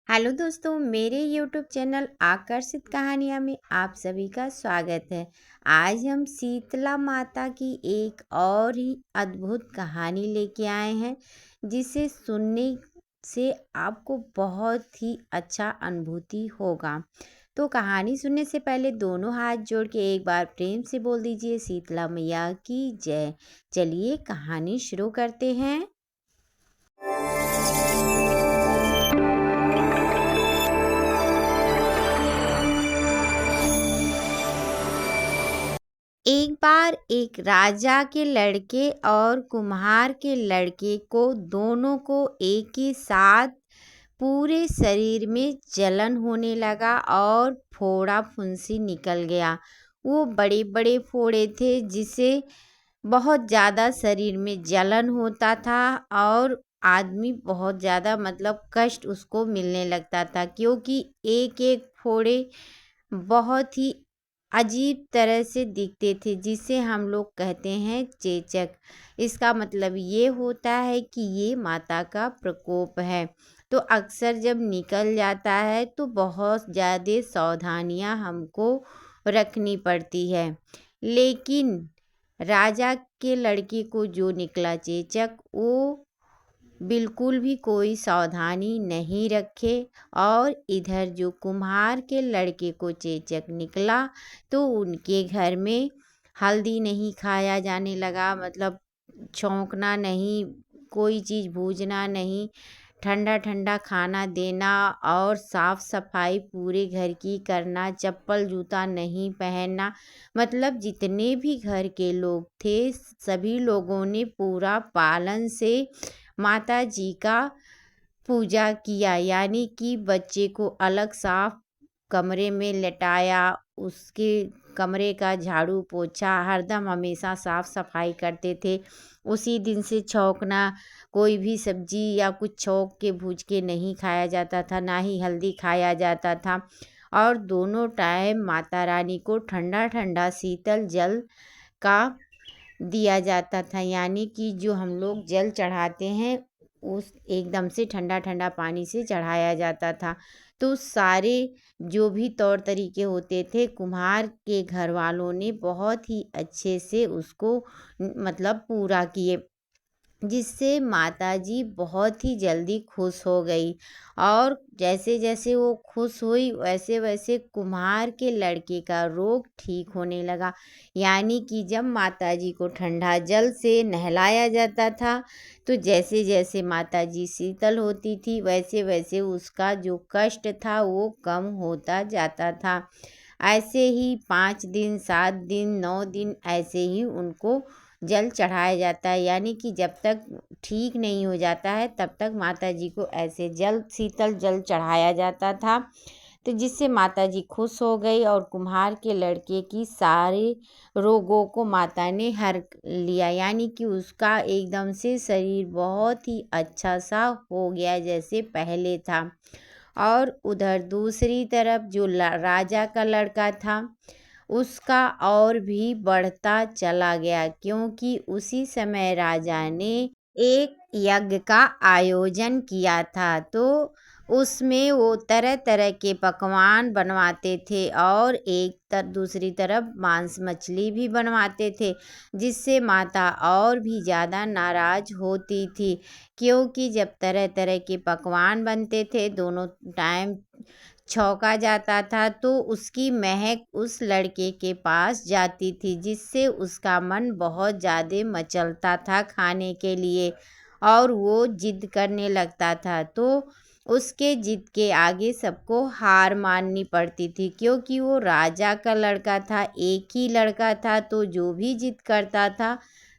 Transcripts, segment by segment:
Hello दोस्तों, मेरे YouTube channel आकर्षित कहानियाँ में आप सभी का स्वागत है। आज हम शीतला माता की एक और ही अद्भुत कहानी लेके आए हैं, जिसे सुनने से आपको बहुत ही अच्छा अनुभूति होगा। तो कहानी सुनने से पहले दोनों हाथ जोड़ के एक बार प्रेम से बोल दीजिए, शीतला मैया की जय। चलिए कहानी शुरू करते हैं। एक बार एक राजा के लड़के और कुम्हार के लड़के को दोनों को एक ही साथ पूरे शरीर में जलन होने लगा और फोड़ा फुंसी निकल गया। वो बड़े बड़े फोड़े थे, जिसे बहुत ज़्यादा शरीर में जलन होता था और आदमी बहुत ज़्यादा कष्ट उसको मिलने लगता था, क्योंकि एक एक फोड़े बहुत ही अजीब तरह से दिखते थे, जिसे हम लोग कहते हैं चेचक। इसका मतलब ये होता है कि ये माता का प्रकोप है। तो अक्सर जब निकल जाता है तो बहुत ज़्यादा सावधानियां हमको रखनी पड़ती है। लेकिन राजा के लड़के को जो निकला चेचक, वो बिल्कुल भी कोई सावधानी नहीं रखे। और इधर जो कुम्हार के लड़के को चेचक निकला, तो उनके घर में हल्दी नहीं खाया जाने लगा, छौंकना नहीं, कोई चीज़ भूजना नहीं, ठंडा ठंडा खाना देना और साफ सफाई पूरे घर की करना, चप्पल जूता नहीं पहनना। जितने भी घर के लोग थे, सभी लोगों ने पूरा पालन से माता जी का पूजा किया। यानी कि बच्चे को अलग साफ कमरे में लेटाया, उसके कमरे का झाड़ू पोछा हरदम हमेशा साफ सफाई करते थे। उसी दिन से छौंकना, कोई भी सब्जी या कुछ छौंक के भूज के नहीं खाया जाता था, ना ही हल्दी खाया जाता था। और दोनों टाइम माता रानी को ठंडा ठंडा शीतल जल का दिया जाता था। यानी कि जो हम लोग जल चढ़ाते हैं, उस एकदम से ठंडा ठंडा पानी से चढ़ाया जाता था। तो सारे जो भी तौर तरीके होते थे, कुम्हार के घर वालों ने बहुत ही अच्छे से उसको पूरा किए, जिससे माताजी बहुत ही जल्दी खुश हो गई। और जैसे जैसे वो खुश हुई, वैसे वैसे कुम्हार के लड़के का रोग ठीक होने लगा। यानी कि जब माताजी को ठंडा जल से नहलाया जाता था, तो जैसे जैसे माताजी शीतल होती थी, वैसे वैसे उसका जो कष्ट था वो कम होता जाता था। ऐसे ही 5 दिन, 7 दिन, 9 दिन ऐसे ही उनको जल चढ़ाया जाता है। यानी कि जब तक ठीक नहीं हो जाता है, तब तक माता जी को ऐसे जल, शीतल जल चढ़ाया जाता था। तो जिससे माता जी खुश हो गई और कुम्हार के लड़के की सारे रोगों को माता ने हर लिया। यानी कि उसका एकदम से शरीर बहुत ही अच्छा सा हो गया, जैसे पहले था। और उधर दूसरी तरफ जो राजा का लड़का था, उसका और भी बढ़ता चला गया, क्योंकि उसी समय राजा ने एक यज्ञ का आयोजन किया था। तो उसमें वो तरह तरह के पकवान बनवाते थे और दूसरी तरफ मांस मछली भी बनवाते थे, जिससे माता और भी ज़्यादा नाराज़ होती थी। क्योंकि जब तरह तरह के पकवान बनते थे, दोनों टाइम छौंका जाता था, तो उसकी महक उस लड़के के पास जाती थी, जिससे उसका मन बहुत ज़्यादा मचलता था खाने के लिए और वो जिद करने लगता था। तो उसके जिद के आगे सबको हार माननी पड़ती थी, क्योंकि वो राजा का लड़का था, एक ही लड़का था। तो जो भी जिद करता था,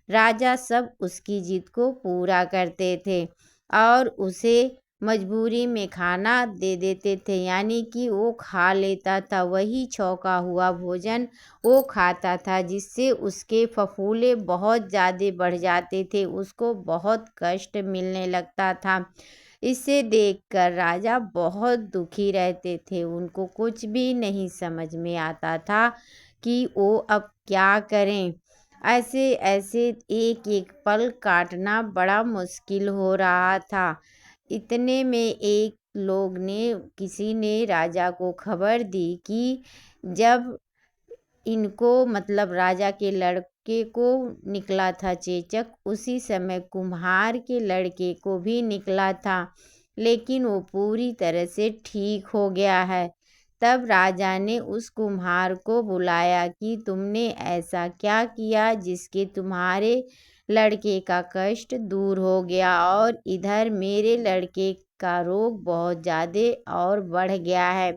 राजा सब उसकी जिद को पूरा करते थे और उसे मजबूरी में खाना दे देते थे। यानी कि वो खा लेता था, वही छौंका हुआ भोजन वो खाता था, जिससे उसके फफूले बहुत ज़्यादा बढ़ जाते थे, उसको बहुत कष्ट मिलने लगता था। इसे देखकर राजा बहुत दुखी रहते थे। उनको कुछ भी नहीं समझ में आता था कि वो अब क्या करें। ऐसे ऐसे एक एक पल काटना बड़ा मुश्किल हो रहा था। इतने में एक लोग ने किसी ने राजा को खबर दी कि जब इनको मतलब राजा के लड़के को निकला था चेचक, उसी समय कुम्हार के लड़के को भी निकला था, लेकिन वो पूरी तरह से ठीक हो गया है। तब राजा ने उस कुम्हार को बुलाया कि तुमने ऐसा क्या किया जिसके तुम्हारे लड़के का कष्ट दूर हो गया और इधर मेरे लड़के का रोग बहुत ज़्यादा और बढ़ गया है।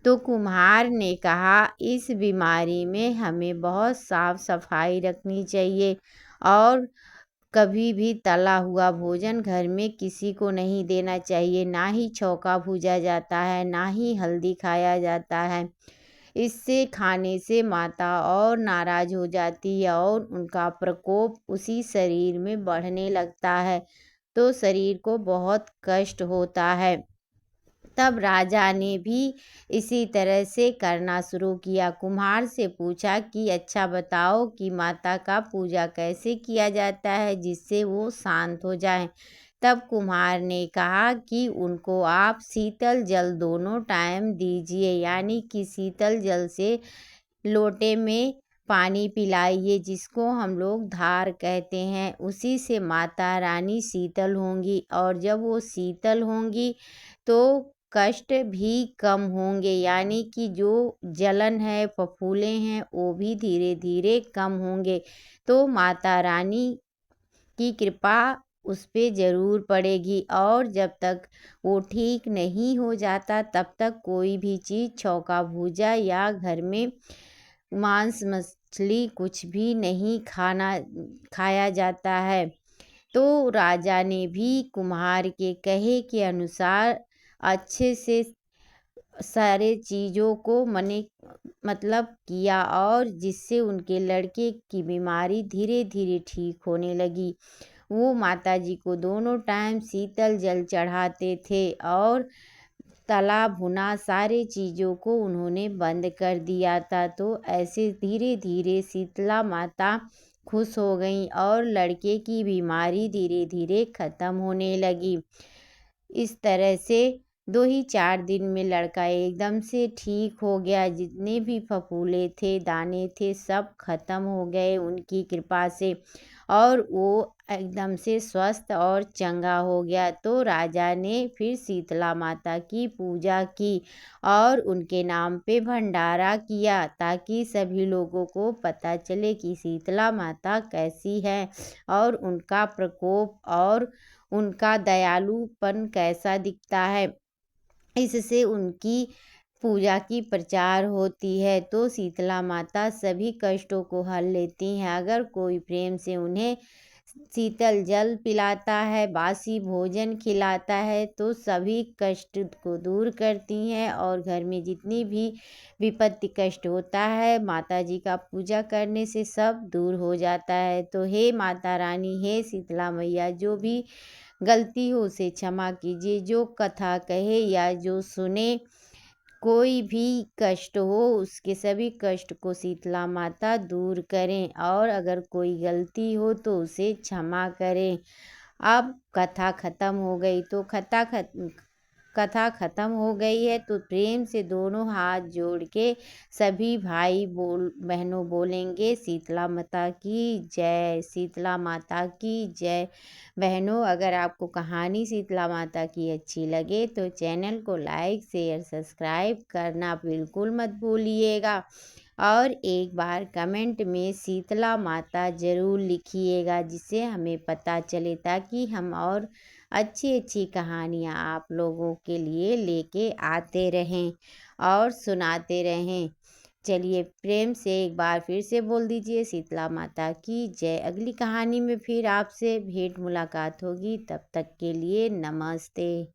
तो कुम्हार ने कहा, इस बीमारी में हमें बहुत साफ सफाई रखनी चाहिए और कभी भी तला हुआ भोजन घर में किसी को नहीं देना चाहिए, ना ही चौका भूजा जाता है, ना ही हल्दी खाया जाता है। इससे खाने से माता और नाराज हो जाती है और उनका प्रकोप उसी शरीर में बढ़ने लगता है, तो शरीर को बहुत कष्ट होता है। तब राजा ने भी इसी तरह से करना शुरू किया। कुम्हार से पूछा कि अच्छा बताओ कि माता का पूजा कैसे किया जाता है जिससे वो शांत हो जाए। तब कुम्हार ने कहा कि उनको आप शीतल जल दोनों टाइम दीजिए, यानी कि शीतल जल से लोटे में पानी पिलाइए, जिसको हम लोग धार कहते हैं। उसी से माता रानी शीतल होंगी और जब वो शीतल होंगी तो कष्ट भी कम होंगे, यानी कि जो जलन है, फफूले हैं, वो भी धीरे धीरे कम होंगे। तो माता रानी की कृपा उस पे ज़रूर पड़ेगी और जब तक वो ठीक नहीं हो जाता तब तक कोई भी चीज़ छौंका भूजा या घर में मांस मछली कुछ भी नहीं खाया जाता है। तो राजा ने भी कुम्हार के कहे के अनुसार अच्छे से सारे चीज़ों को मतलब किया और जिससे उनके लड़के की बीमारी धीरे धीरे ठीक होने लगी। वो माता जी को दोनों टाइम शीतल जल चढ़ाते थे और तला भुना सारे चीज़ों को उन्होंने बंद कर दिया था। तो ऐसे धीरे धीरे शीतला माता खुश हो गई और लड़के की बीमारी धीरे धीरे ख़त्म होने लगी। इस तरह से 2 ही 4 दिन में लड़का एकदम से ठीक हो गया। जितने भी फफूले थे, दाने थे, सब खत्म हो गए उनकी कृपा से और वो एकदम से स्वस्थ और चंगा हो गया। तो राजा ने फिर शीतला माता की पूजा की और उनके नाम पे भंडारा किया ताकि सभी लोगों को पता चले कि शीतला माता कैसी है और उनका प्रकोप और उनका दयालुपन कैसा दिखता है। इससे उनकी पूजा की प्रचार होती है। तो शीतला माता सभी कष्टों को हल लेती हैं। अगर कोई प्रेम से उन्हें शीतल जल पिलाता है, बासी भोजन खिलाता है, तो सभी कष्ट को दूर करती हैं और घर में जितनी भी विपत्ति कष्ट होता है, माता जी का पूजा करने से सब दूर हो जाता है। तो हे माता रानी, हे शीतला मैया, जो भी गलती हो उसे क्षमा कीजिए। जो कथा कहे या जो सुने, कोई भी कष्ट हो, उसके सभी कष्ट को शीतला माता दूर करें और अगर कोई गलती हो तो उसे क्षमा करें। अब कथा ख़त्म हो गई। तो कथा ख़त्म हो गई है तो प्रेम से दोनों हाथ जोड़ के सभी भाई बहनों बोलेंगे, शीतला माता की जय, शीतला माता की जय। बहनों, अगर आपको कहानी शीतला माता की अच्छी लगे तो चैनल को लाइक शेयर सब्सक्राइब करना बिल्कुल मत भूलिएगा और एक बार कमेंट में शीतला माता ज़रूर लिखिएगा, जिससे हमें पता चले ताकि हम और अच्छी अच्छी कहानियाँ आप लोगों के लिए लेके आते रहें और सुनाते रहें। चलिए प्रेम से एक बार फिर से बोल दीजिए, शीतला माता की जय। अगली कहानी में फिर आपसे भेंट मुलाकात होगी, तब तक के लिए नमस्ते।